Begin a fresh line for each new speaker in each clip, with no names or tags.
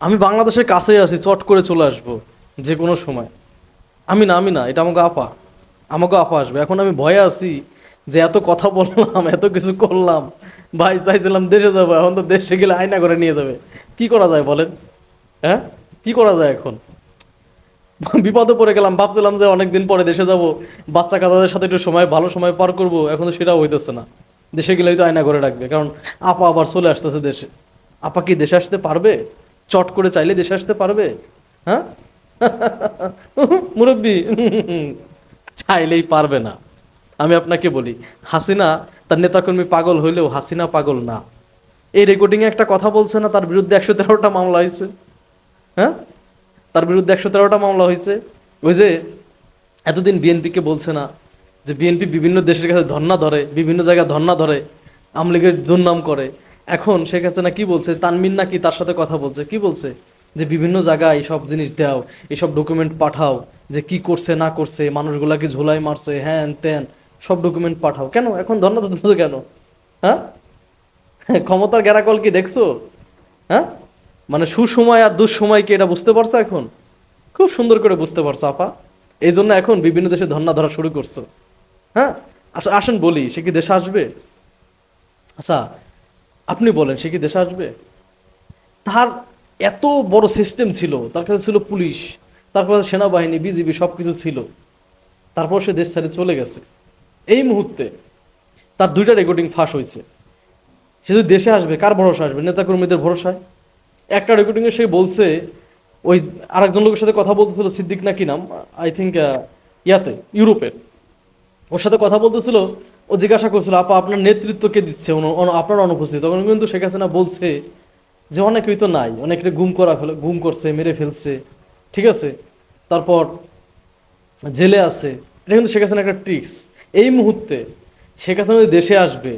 আমি বাংলাদেশের কাছেই আছি, চট করে চলে আসবো যে কোনো সময়। আমি না, এটা আমাকে আপা আসবে। এখন আমি ভয়ে আছি যে এত কথা বললাম, এত কিছু করলাম, ভাই চাইছিলাম দেশে যাবো, এখন তো দেশে গেলে আয়না করে নিয়ে যাবে। কি করা যায় বলেন? হ্যাঁ, কি করা যায় এখন? বিপদে পড়ে গেলাম, ভাবছিলাম যে অনেকদিন পরে দেশে যাব, বাচ্চা কাচ্চাদের সাথে একটু সময়, ভালো সময় পার করব, এখন তো সেটাও হইতেছে না। দেশে গেলেই তো আয়না করে রাখবে, কারণ আপা আবার চলে আসতেছে দেশে। আপা কি দেশে আসতে পারবে? চট করে চাইলে দেশে আসতে পারবে? হ্যাঁ, মুরব্বী, চাইলেই পারবে না। আমি আপনাকে বলি, হাসিনা তার নেতাকর্মী পাগল হইলেও হাসিনা পাগল না। এই রেকর্ডিংয়ে একটা কথা বলছে না, তার বিরুদ্ধে 113টা মামলা হয়েছে। হ্যাঁ, তার বিরুদ্ধে 113টা মামলা হয়েছে। ওই যে এতদিন বিএনপিকে বলছে না যে বিএনপি বিভিন্ন দেশের কাছে ধর্ণা ধরে, বিভিন্ন জায়গায় ধর্ণা ধরে, আওয়ামী লীগের দুর্নাম করে। এখন শেখ হাসিনা কি বলছে, তানমিন নাকি তার সাথে কথা বলছে, কি বলছে যে বিভিন্ন জায়গায় এইসব জিনিস দাও, এইসব ডকুমেন্ট পাঠাও, যে কি করছে না করছে, মানুষগুলাকে ঝোলাই মারছে, হ্যান ত্যান, সব ডকুমেন্ট পাঠাও। কেন এখন ধর্ণা দিতেছো কেন? হ্যাঁ, ক্ষমতার গ্যারাকল কি দেখছো? হ্যাঁ, মানে সুসময় আর দুঃসময় কি এটা বুঝতে পারছো এখন? খুব সুন্দর করে বুঝতে পারছো আপা। এই জন্য এখন বিভিন্ন দেশে ধর্ণা ধরা শুরু করছো। হ্যাঁ, আচ্ছা আসেন বলি, সে কি দেশে আসবে? আচ্ছা, আপনি বলেন, সে কি দেশে আসবে? তার এত বড় সিস্টেম ছিল, তার কাছে ছিল পুলিশ, তার কাছে সেনাবাহিনী, বিজিবি, সব কিছু ছিল। তারপর সে দেশ ছেড়ে চলে গেছে। এই মুহূর্তে তার 2টা রেকর্ডিং ফাঁস হয়েছে। সে যদি দেশে আসবে, কার ভরসা আসবে? নেতাকর্মীদের ভরসায়। একটা রেকর্ডিংয়ে সে বলছে, ওই আরেকজন লোকের সাথে কথা বলতেছিল, সিদ্দিক নাকি নাম, আই থিঙ্ক, ইউরোপের। ওর সাথে কথা বলতেছিল, ও জিজ্ঞাসা করছিল, আপা আপনার নেতৃত্ব কে দিচ্ছে আপনার অনুপস্থিত? তখন কিন্তু শেখ হাসিনা বলছে যে অনেকেই তো নাই, অনেকে গুম করছে, মেরে ফেলছে, ঠিক আছে, তারপর জেলে আছে। এটা কিন্তু শেখ হাসিনা একটা ট্রিক্স। এই মুহূর্তে শেখ হাসিনা যদি দেশে আসবে,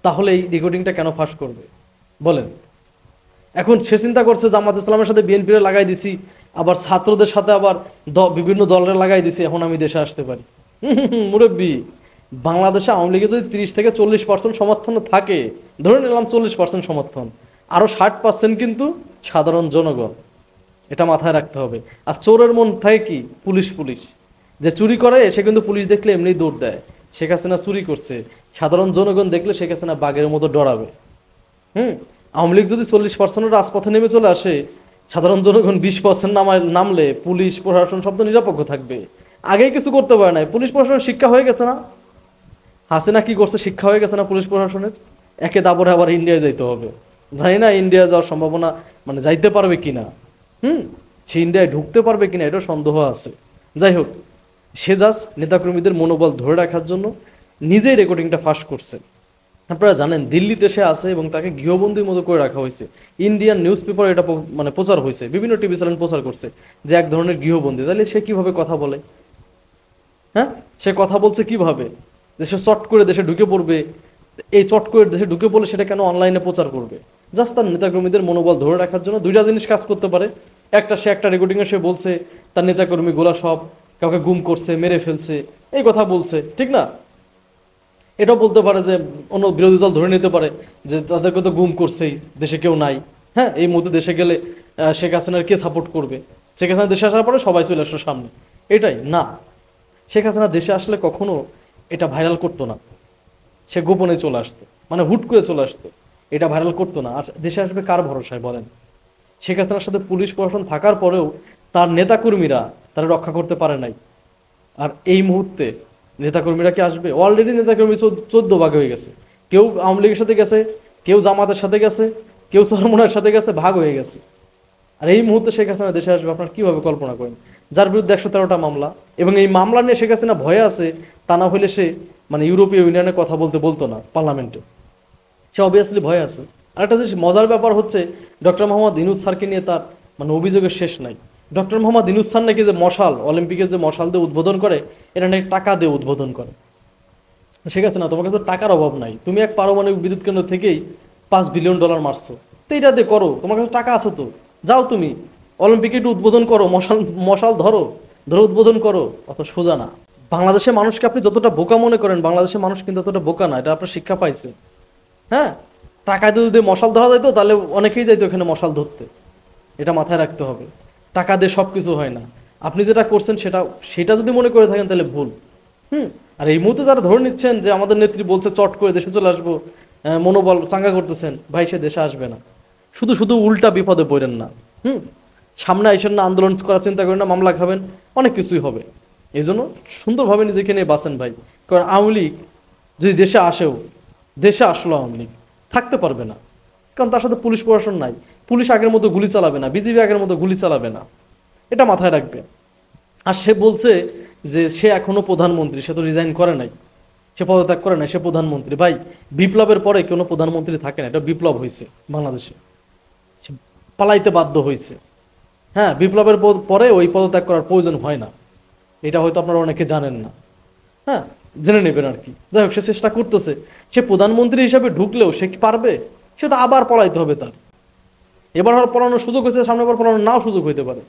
তাহলে এই রেকর্ডিংটা কেন ফাঁস করবে বলেন? এখন সে চিন্তা করছে জামাত ইসলামের সাথে বিএনপির লাগাই দিছি, আবার ছাত্রদের সাথে আবার বিভিন্ন দলের লাগাই দিছি, এখন আমি দেশে আসতে পারি। মুরব্বী, বাংলাদেশে আওয়ামী লীগের যদি 30 থেকে 40% সমর্থন থাকে, ধরে নিলাম 40% সমর্থন, আরও 60% কিন্তু সাধারণ জনগণ। এটা মাথায় রাখতে হবে। আর চোরের মন থাকে কি? Police police. যে চুরি করে সে কিন্তু পুলিশ দেখলে এমনি দৌড় দেয়। শেখ হাসিনা চুরি করছে, সাধারণ জনগণ দেখলে শেখ হাসিনা বাঘের মতো ডরাবে। হুম, আওয়ামী লীগ যদি 40% রাজপথে নেমে চলে আসে, সাধারণ জনগণ 20% নামলে পুলিশ প্রশাসন সব তো নিরপেক্ষ থাকবে। আগেই কিছু করতে পারে না, পুলিশ প্রশাসনের শিক্ষা হয়ে গেছে না? হাসিনা কি করছে, শিক্ষা হয়ে গেছে না পুলিশ প্রশাসনের? একে দাবরে আবার ইন্ডিয়ায় যাইতে হবে। জানি না ইন্ডিয়া যাওয়ার সম্ভাবনা, মানে যাইতে পারবে কিনা। হুম, সে ইন্ডিয়ায় ঢুকতে পারবে কিনা এটা সন্দেহ আছে। যাই হোক, সে জাস্ট নেতাকর্মীদের মনোবল ধরে রাখার জন্য নিজেই রেকর্ডিংটা ফাঁস করছে। আপনারা জানেন দিল্লিতে সে আছে এবং তাকে গৃহবন্দীর মতো করে রাখা হয়েছে। ইন্ডিয়ান নিউজ পেপার এটা মানে প্রচার হয়েছে, বিভিন্ন টিভি চ্যানেল প্রচার করছে যে এক ধরনের গৃহবন্দী। তাহলে সে কিভাবে কথা বলে? হ্যাঁ, সে কথা বলছে কিভাবে? যে সে চট করে দেশে ঢুকে পড়বে। এই চট করে দেশে ঢুকে পড়লে সেটা কেন অনলাইনে প্রচার করবে? জাস্ট তার নেতাকর্মীদের মনোবল ধরে রাখার জন্য 2টা জিনিস কাজ করতে পারে। একটা, সে একটা রেকর্ডিংয়ে সে বলছে তার নেতাকর্মীগুলা সব কাউকে গুম করছে, মেরে ফেলছে, এই কথা বলছে, ঠিক না? এটাও বলতে পারে যে অন্য বিরোধী দল ধরে নিতে পারে যে তাদেরকে তো গুম করছেই, দেশে কেউ নাই। হ্যাঁ, এই মুহূর্তে দেশে গেলে শেখ হাসিনার কে সাপোর্ট করবে? শেখ হাসিনা দেশে আসার পরে সবাই চলে আসলো সামনে। এটাই না, শেখ হাসিনা দেশে আসলে কখনো এটা ভাইরাল করতো না। সে গোপনে চলে আসতো, মানে হুট করে চলে আসতো, এটা ভাইরাল করতো না। আর দেশে আসবে কার ভরসায় বলেন? শেখ হাসিনার সাথে পুলিশ প্রশাসন থাকার পরেও তার নেতাকর্মীরা তারা রক্ষা করতে পারে নাই। আর এই মুহূর্তে নেতাকর্মীরা কি আসবে? অলরেডি নেতাকর্মী 14 ভাগ হয়ে গেছে। কেউ আওয়ামী লীগের সাথে গেছে, কেউ জামাতের সাথে গেছে, কেউ চরমোনার সাথে গেছে, ভাগ হয়ে গেছে। আর এই মুহূর্তে শেখ হাসিনা দেশে আসবে, আপনার কিভাবে কল্পনা করেন? যার বিরুদ্ধে 113টা মামলা, এবং এই মামলা নিয়ে শেখ হাসিনা ভয়ে আছে। তা না হলে সে মানে ইউরোপীয় ইউনিয়নের কথা বলতো না পার্লামেন্টে। সে অবভিয়াসলি ভয়ে আছে। আর একটা জিনিস মজার ব্যাপার হচ্ছে, ডক্টর মোহাম্মদ ইউনূস স্যারকে নিয়ে তার মানে অভিযোগের শেষ নাই। ডক্টর মোহাম্মদ ইউনূস স্যার নাকি যে মশাল, অলিম্পিকের যে মশাল দিয়ে উদ্বোধন করে, এটা নাকি টাকা দিয়ে উদ্বোধন করে। ঠিক আছে না, তোমার কাছে তো টাকার অভাব নাই, তুমি এক পারমাণবিক বিদ্যুৎ কেন্দ্র থেকেই $5 বিলিয়ন মারছো, তো এটা দিয়ে করো, তোমার কাছে টাকা আছে তো, যাও তুমি অলিম্পিকে একটু উদ্বোধন করো, মশাল মশাল ধরো, ধরে উদ্বোধন করো। অত সোজা না। বাংলাদেশের মানুষকে আপনি যতটা বোকা মনে করেন, বাংলাদেশের মানুষ কিন্তু ততটা বোকা না, এটা আপনার শিক্ষা পাইছে। হ্যাঁ, টাকায় যদি মশাল ধরা যাইতো তাহলে অনেকেই যাইতো ওখানে মশাল ধরতে। এটা মাথায় রাখতে হবে। টাকা দিয়ে সব কিছু হয় না। আপনি যেটা করছেন সেটা সেটা যদি মনে করে থাকেন তাহলে ভুল। আর এই মুহূর্তে যারা ধরে নিচ্ছেন যে আমাদের নেত্রী বলছে চট করে দেশে চলে আসবো, মনোবল চাঙ্গা করতেছেন, ভাই সে দেশে আসবে না। শুধু শুধু উল্টা বিপদে পড়েন না। হুম সামনে আইসেন না, আন্দোলন করার চিন্তা করেন না, মামলা খাবেন, অনেক কিছুই হবে। এই জন্য সুন্দরভাবে নিজেকে নিয়ে বাঁচেন ভাই। কারণ আওয়ামী লীগ যদি দেশে আসেও, দেশে আসলো আওয়ামী লীগ থাকতে পারবে না, কারণ তার সাথে পুলিশ প্রশাসন নাই। পুলিশ আগের মতো গুলি চালাবে না, বিজিবি আগের মতো গুলি চালাবে না, এটা মাথায় রাখবে। আর সে বলছে যে সে এখনো প্রধানমন্ত্রী, সে তো রিজাইন করে নাই, সে পদত্যাগ করে নাই, সে প্রধানমন্ত্রী। ভাই বিপ্লবের পরে কোনো প্রধানমন্ত্রী থাকে না, এটা বিপ্লব হয়েছে বাংলাদেশে, সে পালাইতে বাধ্য হয়েছে। হ্যাঁ, বিপ্লবের পরে ওই পদত্যাগ করার প্রয়োজন হয় না, এটা হয়তো আপনারা অনেকে জানেন না। হ্যাঁ, জেনে নেবেন আর কি। যাই হোক, সে চেষ্টা করতেছে। সে প্রধানমন্ত্রী হিসাবে ঢুকলেও সে কি পারবে? সেটা আবার পলাইতে হবে তার। এবার পলানোর সুযোগ হয়েছে, সামনে বার পলানোর নাও সুযোগ হইতে পারে।